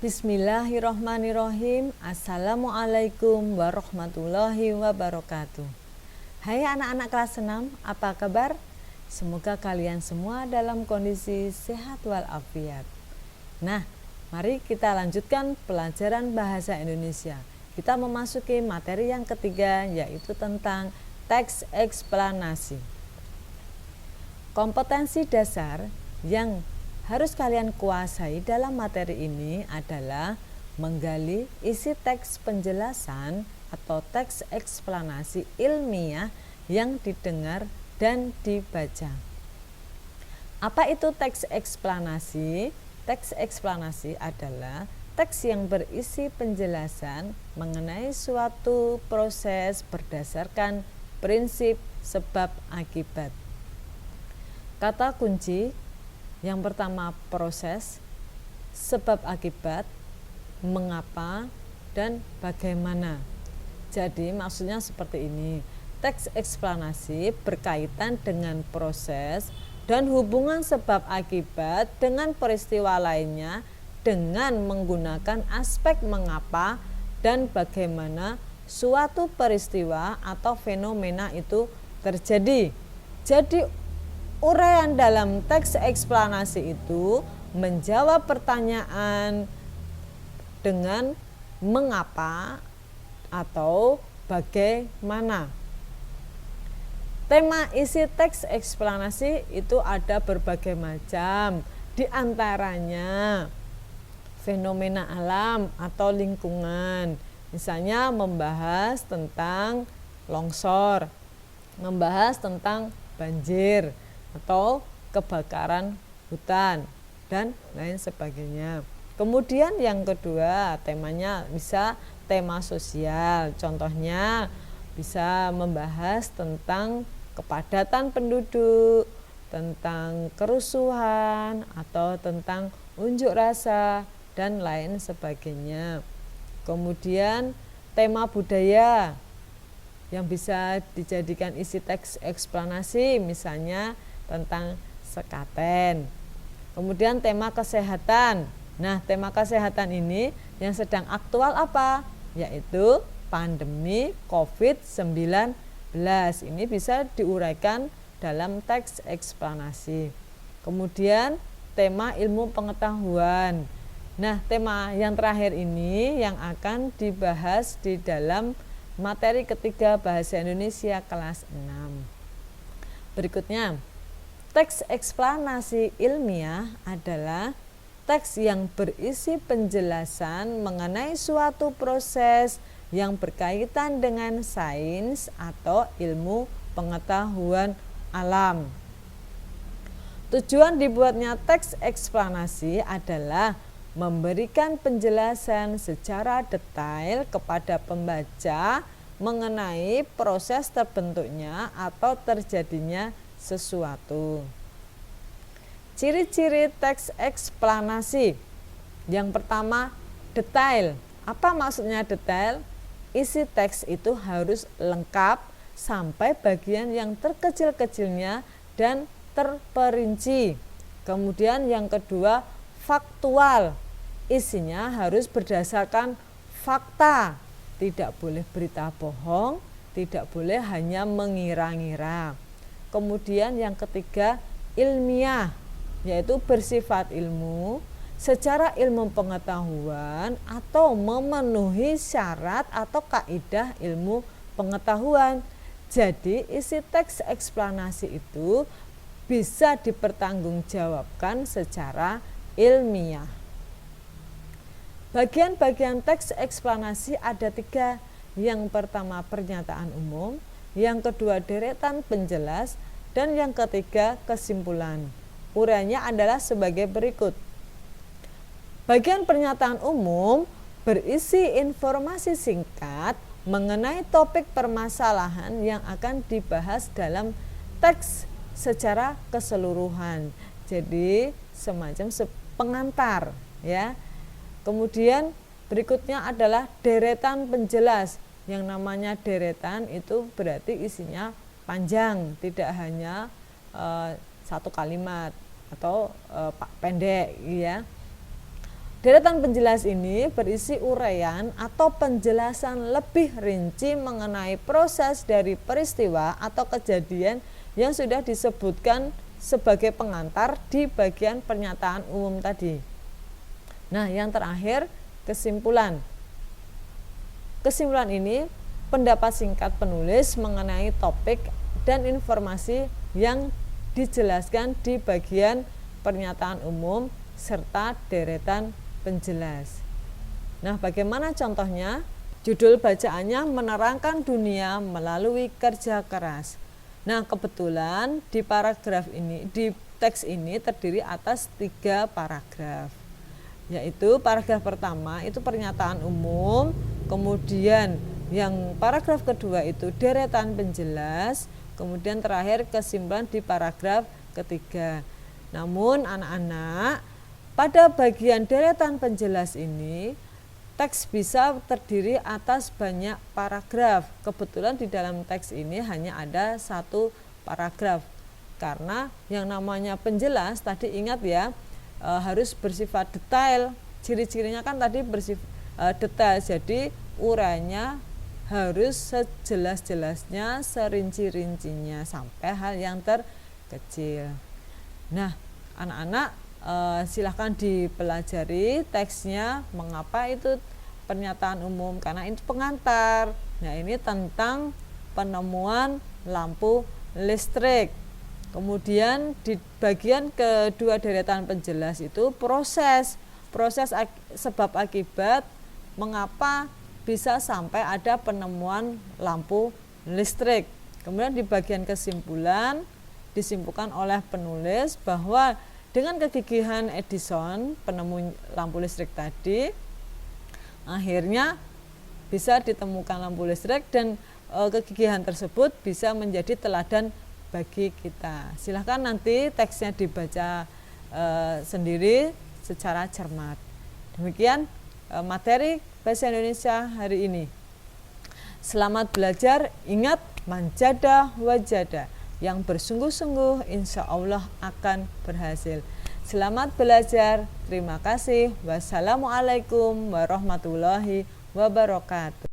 Bismillahirrohmanirrohim. Assalamualaikum warahmatullahi wabarakatuh. Hai anak-anak kelas 6, apa kabar? Semoga kalian semua dalam kondisi sehat walafiat. Nah, mari kita lanjutkan pelajaran bahasa Indonesia. Kita memasuki materi yang ketiga, yaitu tentang teks eksplanasi. Kompetensi dasar yang harus kalian kuasai dalam materi ini adalah menggali isi teks penjelasan atau teks eksplanasi ilmiah yang didengar dan dibaca. Apa itu teks eksplanasi? Teks eksplanasi adalah teks yang berisi penjelasan mengenai suatu proses berdasarkan prinsip sebab akibat. Kata kunci yang pertama proses, sebab akibat, mengapa, dan bagaimana. Jadi maksudnya seperti ini. Teks eksplanasi berkaitan dengan proses dan hubungan sebab akibat dengan peristiwa lainnya dengan menggunakan aspek mengapa dan bagaimana suatu peristiwa atau fenomena itu terjadi. Jadi uraian dalam teks eksplanasi itu menjawab pertanyaan dengan mengapa atau bagaimana. Tema isi teks eksplanasi itu ada berbagai macam, di antaranya fenomena alam atau lingkungan. Misalnya membahas tentang longsor, membahas tentang banjir, atau kebakaran hutan dan lain sebagainya. Kemudian yang kedua, temanya bisa tema sosial. Contohnya bisa membahas tentang kepadatan penduduk, tentang kerusuhan atau tentang unjuk rasa dan lain sebagainya. Kemudian tema budaya yang bisa dijadikan isi teks eksplanasi, misalnya tentang sekaten. Kemudian tema kesehatan. Nah, tema kesehatan ini yang sedang aktual apa? Yaitu pandemi COVID-19. Ini bisa diuraikan dalam teks eksplanasi. Kemudian tema ilmu pengetahuan. Nah, tema yang terakhir ini yang akan dibahas di dalam materi ketiga bahasa Indonesia kelas 6. Berikutnya, teks eksplanasi ilmiah adalah teks yang berisi penjelasan mengenai suatu proses yang berkaitan dengan sains atau ilmu pengetahuan alam. Tujuan dibuatnya teks eksplanasi adalah memberikan penjelasan secara detail kepada pembaca mengenai proses terbentuknya atau terjadinya sesuatu. Ciri-ciri teks eksplanasi. Yang pertama, detail. Apa maksudnya detail? Isi teks itu harus lengkap sampai bagian yang terkecil-kecilnya dan terperinci. Kemudian yang kedua, faktual. Isinya harus berdasarkan fakta. Tidak boleh berita bohong, tidak boleh hanya mengira-ngira. Kemudian yang ketiga, ilmiah, yaitu bersifat ilmu, secara ilmu pengetahuan atau memenuhi syarat atau kaidah ilmu pengetahuan. Jadi isi teks eksplanasi itu bisa dipertanggungjawabkan secara ilmiah. Bagian-bagian teks eksplanasi ada 3. Yang pertama pernyataan umum, yang kedua deretan penjelas, dan yang ketiga kesimpulan. Uraiannya adalah sebagai berikut. Bagian pernyataan umum berisi informasi singkat mengenai topik permasalahan yang akan dibahas dalam teks secara keseluruhan. Jadi semacam pengantar, ya. Kemudian berikutnya adalah deretan penjelas. Yang namanya deretan itu berarti isinya panjang, tidak hanya satu kalimat atau pendek, ya. Deretan penjelas ini berisi uraian atau penjelasan lebih rinci mengenai proses dari peristiwa atau kejadian yang sudah disebutkan sebagai pengantar di bagian pernyataan umum tadi. Nah, yang terakhir, kesimpulan. Kesimpulan ini pendapat singkat penulis mengenai topik dan informasi yang dijelaskan di bagian pernyataan umum serta deretan penjelas. Nah, bagaimana contohnya? Judul bacaannya menerangkan dunia melalui kerja keras. Nah, kebetulan di paragraf ini, di teks ini terdiri atas 3 paragraf. Yaitu paragraf pertama itu pernyataan umum, kemudian yang paragraf kedua itu deretan penjelas, kemudian terakhir kesimpulan di paragraf ketiga. Namun anak-anak, pada bagian deretan penjelas ini teks bisa terdiri atas banyak paragraf. Kebetulan di dalam teks ini hanya ada 1 paragraf. Karena yang namanya penjelas tadi ingat ya, harus bersifat detail. Ciri-cirinya kan tadi bersifat detail, jadi uraiannya harus sejelas-jelasnya, serinci-rincinya sampai hal yang terkecil. Nah, anak-anak silahkan dipelajari teksnya, mengapa itu pernyataan umum, karena itu pengantar. Nah, ini tentang penemuan lampu listrik. Kemudian di bagian kedua deretan penjelas itu proses sebab akibat mengapa bisa sampai ada penemuan lampu listrik. Kemudian di bagian kesimpulan disimpulkan oleh penulis bahwa dengan kegigihan Edison, penemu lampu listrik tadi, akhirnya bisa ditemukan lampu listrik dan kegigihan tersebut bisa menjadi teladan bagi kita. Silahkan nanti teksnya dibaca sendiri secara cermat. Demikian materi Bahasa Indonesia hari ini. Selamat belajar, ingat manjada wajada. Yang bersungguh-sungguh insya Allah akan berhasil. Selamat belajar, terima kasih. Wassalamualaikum warahmatullahi wabarakatuh.